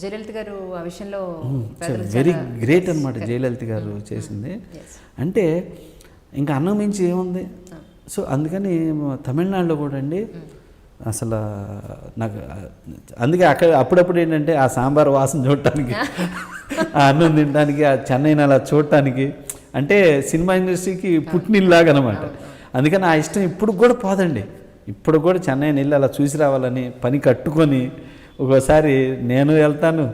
జయలలిత గారు ఆ విషయంలో వెరీ గ్రేట్ అనమాట జయలలిత గారు చేసింది. అంటే ఇంకా అన్నం మించి ఏముంది. సో అందుకని తమిళనాడులో కూడా అండి అసలు నాకు అందుకే అక్కడ అప్పుడప్పుడు ఏంటంటే ఆ సాంబార్ వాసన చూడటానికి, ఆ అన్నం తినడానికి, ఆ చెన్నైని అలా చూడటానికి, అంటే సినిమా ఇండస్ట్రీకి పుట్టినిల్లాగా అనమాట. అందుకని ఆ ఇష్టం ఇప్పుడు కూడా పోదండి. ఇప్పుడు కూడా చెన్నైని వెళ్ళి అలా చూసి రావాలని పని కట్టుకొని ఒక్కోసారి నేను వెళ్తాను,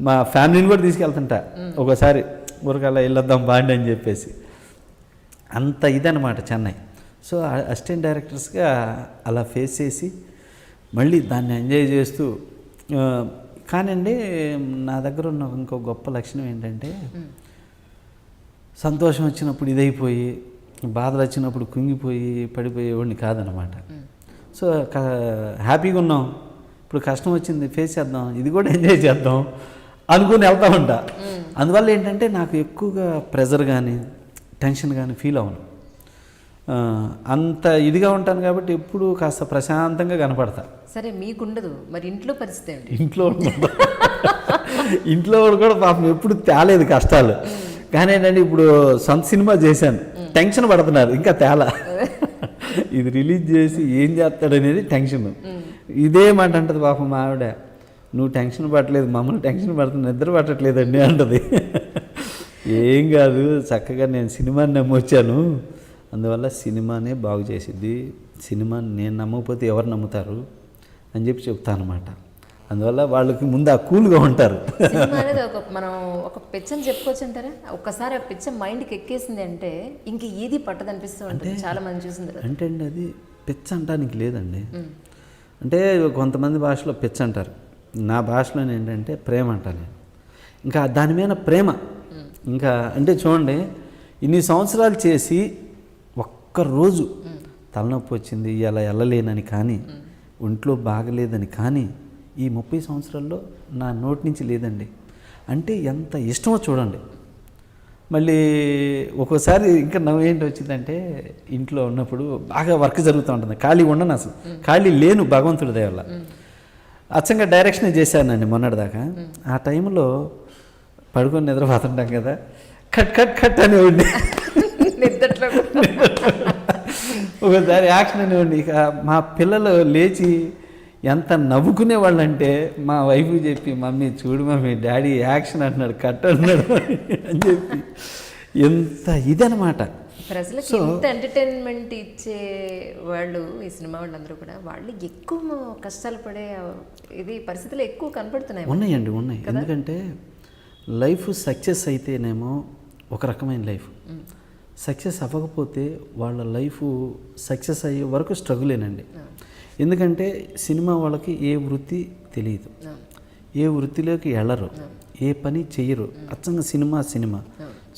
మా ఫ్యామిలీని కూడా తీసుకెళ్తుంటా. ఒకసారి ఊరికల్లా వెళ్ళొద్దాం బాండి అని చెప్పేసి, అంత ఇదనమాట చెన్నై. సో అసిస్టెంట్ డైరెక్టర్స్గా అలా ఫేస్ చేసి మళ్ళీ దాన్ని ఎంజాయ్ చేస్తూ. కానండి నా దగ్గర ఉన్న ఇంకో గొప్ప లక్షణం ఏంటంటే, సంతోషం వచ్చినప్పుడు ఇదైపోయి, బాధలు వచ్చినప్పుడు కుంగిపోయి పడిపోయేవాడిని కాదనమాట. సో హ్యాపీగా ఉన్నాం, ఇప్పుడు కష్టం వచ్చింది ఫేస్ చేద్దాం, ఇది కూడా ఎంజాయ్ చేద్దాం అనుకుని వెళ్తూ ఉంటా. అందువల్ల ఏంటంటే నాకు ఎక్కువగా ప్రెజర్ కానీ టెన్షన్ కానీ ఫీల్ అవ్వను. అంత ఇదిగా ఉంటాను కాబట్టి ఎప్పుడు కాస్త ప్రశాంతంగా కనపడతా. సరే మీకుండదు మరి ఇంట్లో పరిస్థితి ఏంటి? ఇంట్లో కూడా పాపం ఎప్పుడు తేలేదు కష్టాలు. కానీ ఏంటంటే ఇప్పుడు సొంత సినిమా చేశాను, టెన్షన్ పడుతున్నారు ఇంకా తేలా. ఇది రిలీజ్ చేసి ఏం చేస్తాడనేది టెన్షన్. ఇదే మాట అంటది పాపం మా ఆవిడ, నువ్వు టెన్షన్ పట్టలేదు, మమ్మల్ని టెన్షన్ పడుతుంది, నిద్ర పట్టట్లేదండి అంటది. ఏం కాదు, చక్కగా నేను సినిమాని నమ్మొచ్చాను, అందువల్ల సినిమానే బాగు చేసిద్ది, సినిమాని నేను నమ్మకపోతే ఎవరు నమ్ముతారు అని చెప్పి చెప్తాను అనమాట. అందువల్ల వాళ్ళకి ముందు ఆ కూల్గా ఉంటారు. సినిమా అనేది మనం ఒక పిచ్చని చెప్పుకోవచ్చు అంటారా? ఒక్కసారి ఆ పిచ్చ మైండ్కి ఎక్కేసింది అంటే ఇంక ఏది పట్టదనిపిస్తూ ఉంటుంది చాలా మంది చూసింది. అంటే అండి అది పిచ్చ అంటానికి లేదండి. అంటే కొంతమంది భాషలో పిచ్చ అంటారు, నా భాషలో ఏంటంటే ప్రేమ అంటాను. ఇంకా దాని మీద ప్రేమ. ఇంకా అంటే చూడండి, ఇన్ని సంవత్సరాలు చేసి ఒక్కరోజు తలనొప్పి వచ్చింది ఇలా వెళ్ళలేనని కానీ, ఒంట్లో బాగలేదని కానీ ఈ 30 సంవత్సరాల్లో నా నోటి నుంచి లేదండి. అంటే ఎంత ఇష్టమో చూడండి. మళ్ళీ ఒక్కోసారి ఇంకా నవ్వేంటి వచ్చిందంటే, ఇంట్లో ఉన్నప్పుడు బాగా వర్క్ జరుగుతూ ఉంటుంది, ఖాళీ ఉండను, అసలు ఖాళీ లేను భగవంతుడి దయ వల్ల. అచ్చంగా డైరెక్షన్ చేశానండి మొన్నటిదాకా. ఆ టైంలో పడుకొని నిద్రపోతుంటాం కదా, కట్ కట్ కట్ అనేవాడిని. ఒకసారి యాక్షన్ అనేవాడిని. ఇక మా పిల్లలు లేచి ఎంత నవ్వుకునేవాళ్ళు అంటే, మా వైఫ్ చెప్పి, మమ్మీ చూడు మమ్మీ డాడీ యాక్షన్ అంటున్నాడు, కట్ అంటున్నాడు అని చెప్పి, ఎంత ఇదనమాట. ప్రజలకి ఎంత ఎంటర్టైన్మెంట్ ఇచ్చే వాళ్ళు ఈ సినిమా వాళ్ళందరూ కూడా వాళ్ళు ఎక్కువ కష్టాలు పడే ఇది పరిస్థితులు ఎక్కువ కనపడుతున్నాయి. ఉన్నాయండి, ఉన్నాయి. ఎందుకంటే లైఫ్ సక్సెస్ అయితేనేమో ఒక రకమైన లైఫ్, సక్సెస్ అవ్వకపోతే వాళ్ళ లైఫ్ సక్సెస్ అయ్యే వరకు స్ట్రగులేనండి. ఎందుకంటే సినిమా వాళ్ళకి ఏ వృత్తి తెలియదు, ఏ వృత్తిలోకి వెళ్ళరు, ఏ పని చెయ్యరు, అచ్చంగా సినిమా.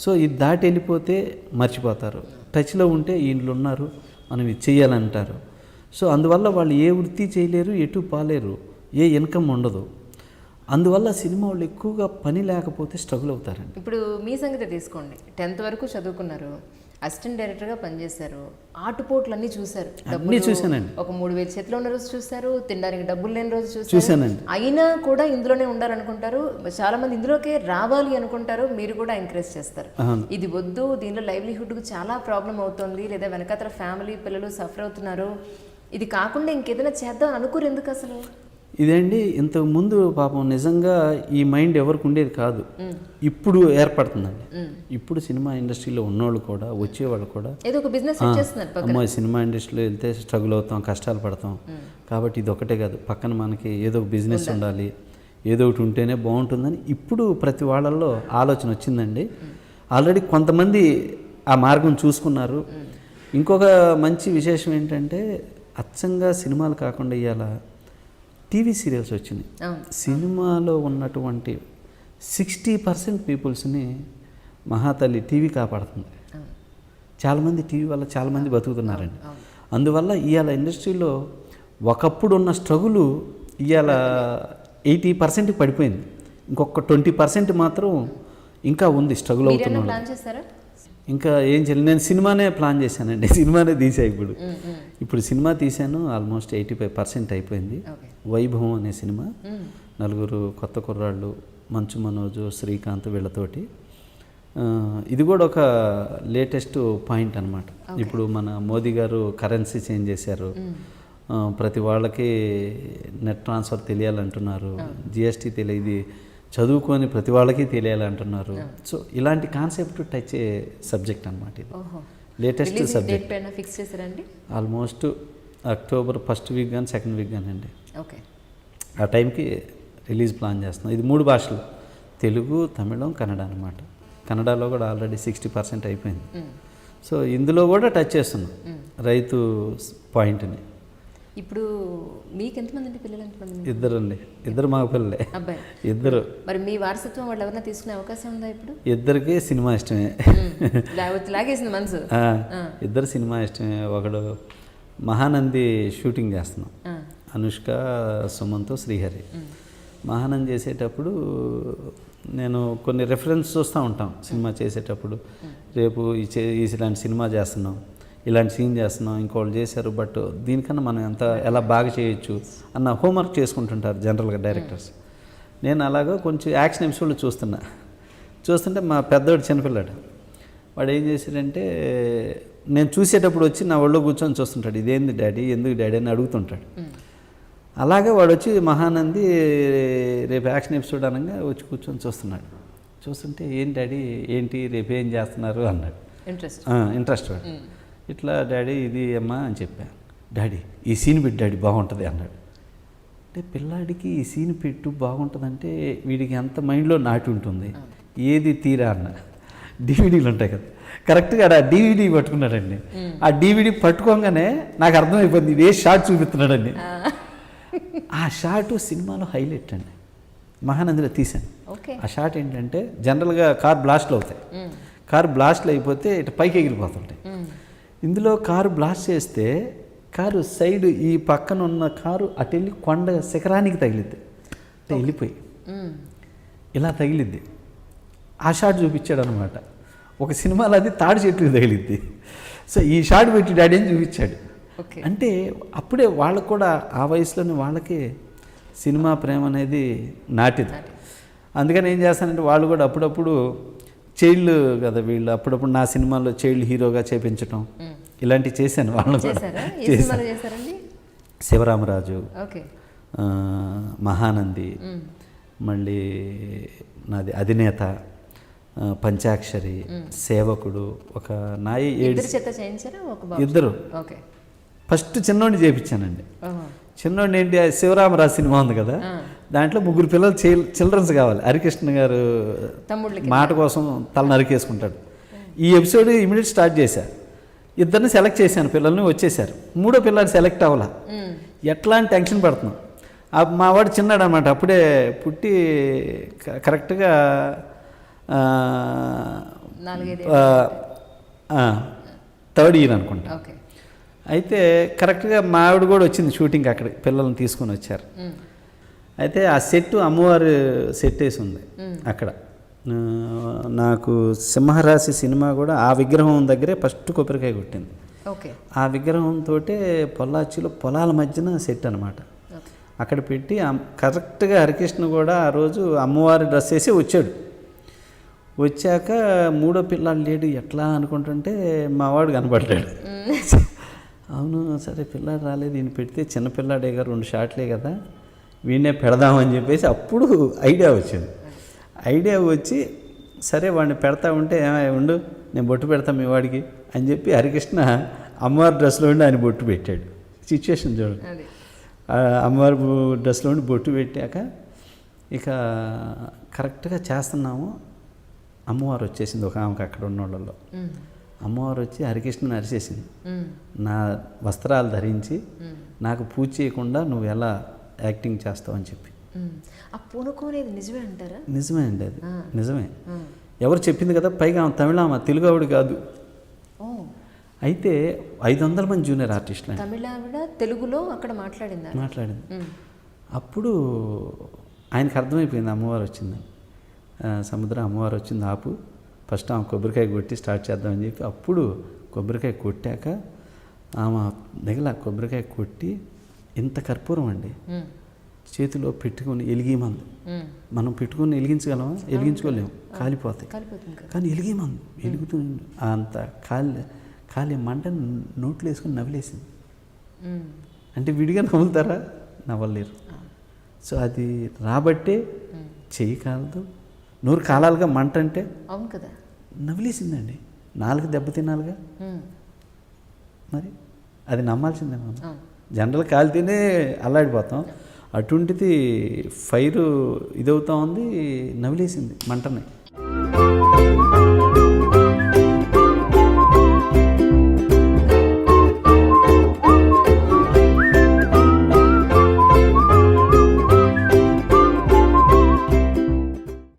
సో ఇది దాటి వెళ్ళిపోతే మర్చిపోతారు, టచ్లో ఉంటే వీళ్ళు ఉన్నారు మనం ఇది చెయ్యాలంటారు. సో అందువల్ల వాళ్ళు ఏ వృత్తి చేయలేరు, ఎటు పాలేరు, ఏ ఇన్కమ్ ఉండదు. అందువల్ల సినిమా వాళ్ళు ఎక్కువగా పని లేకపోతే స్ట్రగుల్ అవుతారండి. ఇప్పుడు మీ సంగతి తీసుకోండి, 10th వరకు చదువుకున్నారు, అసిస్టెంట్ డైరెక్టర్గా పనిచేశారు, ఆటుపోట్లు అన్నీ చూశారు, అన్నీ చూశానండి. ఒక 3000 చేతిలో ఉన్న రోజు చూశారు, తినడానికి డబ్బులు లేని రోజు చూశానండి. అయినా కూడా ఇందులోనే ఉండాలనుకుంటారు, చాలా మంది ఇందులోకే రావాలి అనుకుంటారు, మీరు కూడా ఎంకరేజ్ చేస్తారు, ఇది వద్దు, దీనిలో లైవ్లీహుడ్కు చాలా ప్రాబ్లం అవుతుంది, లేదా వెనకాతల ఫ్యామిలీ పిల్లలు సఫర్ అవుతున్నారు, ఇది కాకుండా ఇంకేదైనా చేద్దాం అనుకోరు ఎందుకు అసలు? ఇదండి ఇంతకు ముందు పాపం నిజంగా ఈ మైండ్ ఎవరికి ఉండేది కాదు, ఇప్పుడు ఏర్పడుతుందండి. ఇప్పుడు సినిమా ఇండస్ట్రీలో ఉన్నోళ్ళు కూడా, వచ్చేవాళ్ళు కూడా ఏదో ఒక బిజినెస్ అమ్మాయి సినిమా ఇండస్ట్రీలో వెళ్తే స్ట్రగుల్ అవుతాం, కష్టాలు పడతాం, కాబట్టి ఇది ఒకటే కాదు, పక్కన మనకి ఏదో ఒక బిజినెస్ ఉండాలి, ఏదో ఒకటి ఉంటేనే బాగుంటుందని ఇప్పుడు ప్రతి వాళ్ళల్లో ఆలోచన వచ్చిందండి. ఆల్రెడీ కొంతమంది ఆ మార్గం చూసుకున్నారు. ఇంకొక మంచి విశేషం ఏంటంటే, అచ్చంగా సినిమాలు కాకుండా ఇవాళ టీవీ సీరియల్స్ వచ్చినాయి. సినిమాలో ఉన్నటువంటి 60% పీపుల్స్ని మహాతల్లి టీవీ కాపాడుతుంది. చాలామంది టీవీ వల్ల చాలామంది బతుకుతున్నారండి. అందువల్ల ఇవాళ ఇండస్ట్రీలో ఒకప్పుడు ఉన్న స్ట్రగులు ఇవాళ 80% పడిపోయింది, ఇంకొక 20% మాత్రం ఇంకా ఉంది స్ట్రగుల్ అవుతున్నారు. ఇంకా ఏం చేయలేదు, నేను సినిమానే ప్లాన్ చేశానండి. సినిమానే తీసా ఇప్పుడు సినిమా తీశాను, ఆల్మోస్ట్ 85% అయిపోయింది. వైభవం అనే సినిమా, నలుగురు కొత్త కుర్రాళ్ళు, మంచు మనోజు, శ్రీకాంత్ వీళ్ళతోటి. ఇది కూడా ఒక లేటెస్ట్ పాయింట్ అనమాట. ఇప్పుడు మన మోదీ గారు కరెన్సీ చేంజ్ చేశారు, ప్రతి వాళ్ళకి నెట్ ట్రాన్స్ఫర్ తెలియాలంటున్నారు, జిఎస్టీ తెలియదు, చదువుకొని ప్రతి వాళ్ళకి తెలియాలంటున్నారు. సో ఇలాంటి కాన్సెప్ట్ టచ్ సబ్జెక్ట్ అనమాట ఇది. Latest subject. ఫిక్స్ చేశారండి? ఆల్మోస్ట్ అక్టోబర్ 1st వీక్ కానీ 2nd వీక్ కానీ అండి. ఓకే, ఆ టైంకి రిలీజ్ ప్లాన్ చేస్తున్నాం. ఇది 3 భాషలు, తెలుగు, తమిళం, కన్నడ అనమాట. కన్నడలో కూడా ఆల్రెడీ 60% అయిపోయింది. సో ఇందులో కూడా టచ్ చేస్తున్నాం రైతు పాయింట్ని. ఇప్పుడు మీకు ఎంతమంది అండి పిల్లలు? ఎంతమంది? ఇద్దరండి, ఇద్దరు మా పిల్లలే. అబ్బాయి ఇద్దరు. మరి మీ వారసత్వం వాళ్ళు ఎవరైనా తీసుకునే అవకాశం ఉందా ఇప్పుడు? ఇద్దరికి సినిమా ఇష్టమే, లాగేసింది మనసు. ఇద్దరు సినిమా ఇష్టమే. ఒకడు మహానంది షూటింగ్ చేస్తున్నాం, అనుష్క, సుమంత్, శ్రీహరి. మహానంది చేసేటప్పుడు నేను కొన్ని రెఫరెన్స్ చూస్తూ ఉంటాం సినిమా చేసేటప్పుడు. రేపు ఇలాంటి సినిమా చేస్తున్నాం, ఇలాంటి సీన్ చేస్తున్నాం, ఇంకోళ్ళు చేశారు, బట్ దీనికన్నా మనం ఎలా బాగా చేయొచ్చు అన్న హోంవర్క్ చేసుకుంటుంటారు జనరల్గా డైరెక్టర్స్. నేను అలాగా కొంచెం యాక్షన్ ఎపిసోడ్లు చూస్తుంటే మా పెద్దవాడు చిన్నపిల్లాడు, వాడు ఏం చేశాడంటే నేను చూసేటప్పుడు వచ్చి నా ఒళ్ళో కూర్చొని చూస్తుంటాడు, ఇదేంది డాడీ, ఎందుకు డాడీ అని అడుగుతుంటాడు. అలాగే వాడు వచ్చి మహానంది రేపు యాక్షన్ ఎపిసోడ్ అనగా వచ్చి కూర్చొని చూస్తుంటే ఏం డాడీ ఏంటి రేపు ఏం చేస్తున్నారు అన్నాడు. ఇంట్రెస్ట్ వాడు. ఇట్లా డాడీ ఇది అమ్మా అని చెప్పాను. డాడీ ఈ సీన్ పెట్టు డాడీ బాగుంటుంది అన్నాడు. అంటే పిల్లాడికి ఈ సీన్ పెట్టు బాగుంటుందంటే వీడికి ఎంత మైండ్లో నాటి ఉంటుంది. ఏది తీరా అన్న డివిడీలు ఉంటాయి కదా, కరెక్ట్గా ఆ డివిడీ పట్టుకున్నాడండి. ఆ డివిడీ పట్టుకోగానే నాకు అర్థమైపోయింది ఇది ఏ షార్ట్ చూపిస్తున్నాడండి. ఆ షార్ట్ సినిమాలో హైలైట్ అండి, మహానందిలో తీశాను. ఆ షార్ట్ ఏంటంటే జనరల్గా కార్ బ్లాస్ట్లు అవుతాయి, కారు బ్లాస్ట్లు అయిపోతే ఇటు పైకి ఎగిరిపోతుంటాయి. ఇందులో కారు బ్లాస్ట్ చేస్తే కారు సైడ్ ఈ పక్కన ఉన్న కారు అటు వెళ్ళి కొండ శిఖరానికి తగిలిద్ది, అంటే వెళ్ళిపోయి ఇలా తగిలిద్ది. ఆ షాట్ చూపించాడు అనమాట. ఒక సినిమాలో అది తాడి చెట్టుకి తగిలిద్ది. సో ఈ షాట్ పెట్టి డాడీ అని చూపించాడు. అంటే అప్పుడే వాళ్ళకు కూడా ఆ వయసులోనే వాళ్ళకి సినిమా ప్రేమ అనేది నాటిది. అందుకని ఏం చేస్తానంటే వాళ్ళు కూడా అప్పుడప్పుడు చైల్డ్ కదా వీళ్ళు, అప్పుడప్పుడు నా సినిమాలో చైల్డ్ హీరోగా చేపించటం ఇలాంటివి చేశాను. వాళ్ళు చేశాను. శివరామరాజు, మహానంది, మళ్ళీ నాది అధినేత, పంచాక్షరి, సేవకుడు, ఒక నాయి 7 ఇద్దరు. ఫస్ట్ చిన్నోడిని చేయించానండి. చిన్నోడిని ఏంటి, శివరామరాజు సినిమా ఉంది కదా, దాంట్లో 3 పిల్లలు చిల్డ్రన్స్ కావాలి. హరికృష్ణ గారు మాట కోసం తల నరికేసుకుంటాడు. ఈ ఎపిసోడ్ ఇమీడియట్ స్టార్ట్ చేశా. 2 సెలెక్ట్ చేశాను, పిల్లల్ని వచ్చేసారు. 3వ పిల్లాడు సెలెక్ట్ అవ్వాల. ఎట్లా అని టెన్షన్ పడుతున్నాం. మా వాడు చిన్నాడు అనమాట, అప్పుడే పుట్టి కరెక్ట్గా 3rd ఇయర్ అనుకుంటా. అయితే కరెక్ట్గా మా ఆవిడ కూడా వచ్చింది షూటింగ్, అక్కడ పిల్లల్ని తీసుకొని వచ్చారు. అయితే ఆ సెట్ అమ్మవారి సెట్ వేసి ఉంది అక్కడ. నాకు సింహరాశి సినిమా కూడా ఆ విగ్రహం దగ్గరే ఫస్ట్ కొబ్బరికాయ కొట్టింది. ఆ విగ్రహంతో పొల్లాచిలో పొలాల మధ్యన సెట్ అనమాట. అక్కడ పెట్టి కరెక్ట్గా హరికృష్ణ కూడా ఆ రోజు అమ్మవారి డ్రెస్ వేసి వచ్చాడు. వచ్చాక 3వ పిల్లాడు లేడు, ఎట్లా అనుకుంటుంటే మా వాడు కనపడ్డాడు. అవును సరే పిల్లాడు రాలేదు, ఈయన పెడితే చిన్నపిల్లాడే కదా, 2 షాట్లే కదా, వీడినే పెడదామని చెప్పేసి అప్పుడు ఐడియా వచ్చింది. ఐడియా వచ్చి సరే వాడిని పెడతా ఉంటే ఉండు నేను బొట్టు పెడతాను మీ వాడికి అని చెప్పి హరికృష్ణ అమ్మవారి డ్రెస్లో ఉండి ఆయన బొట్టు పెట్టాడు. సిచ్యువేషన్ చూడండి. అమ్మవారి డ్రెస్లో ఉండి బొట్టు పెట్టాక ఇక కరెక్ట్గా చేస్తున్నాము. అమ్మవారు వచ్చేసింది ఒక ఆమెకు, అక్కడ ఉన్న వాళ్ళలో అమ్మవారు వచ్చి హరికృష్ణని అరిచేసింది. నా వస్త్రాలు ధరించి నాకు పూజ చేయకుండా నువ్వు ఎలా యాక్టింగ్ చేస్తావు అని చెప్పి. నిజమే అంటారా? నిజమే అండి, అది నిజమే. ఎవరు చెప్పింది కదా, పైగా ఆమె తమిళ, తెలుగు ఆవిడ కాదు. అయితే 500 మంది జూనియర్ ఆర్టిస్టులు, తమిళ ఆవిడ తెలుగులో అక్కడ మాట్లాడింది. అప్పుడు ఆయనకు అర్థమైపోయింది అమ్మవారు వచ్చిందని. సముద్రం అమ్మవారు వచ్చింది, ఆపు ఫస్ట్ ఆమె కొబ్బరికాయ కొట్టి స్టార్ట్ చేద్దామని చెప్పి అప్పుడు కొబ్బరికాయ కొట్టాక ఆమె దగ్గర కొబ్బరికాయ కొట్టి ఇంత కర్పూరం అండి చేతిలో పెట్టుకుని ఎలిగిమంది. మనం పెట్టుకుని వెలిగించగలమా? వెలిగించుకోలేము, కాలిపోతాయి. కానీ ఎలిగిమంది వెలుగుతూ అంత కాలి మంట నోట్లో వేసుకుని నవ్వులేసింది. అంటే విడిగా నవ్వుతారా? నవ్వలేరు. సో అది రాబట్టే చెయ్యి కాలదు, నోరు కాలాలుగా మంట అంటే అవును కదా, నవ్వులేసిందండి. నాలుగు దెబ్బతినాలిగా మరి, అది నమ్మాల్సిందే. మనం జనరల్ కాలితేనే అల్లాడిపోతాం, అటువంటిది ఫైర్ ఇదవుతా ఉంది, నవ్వులేసింది మంటని.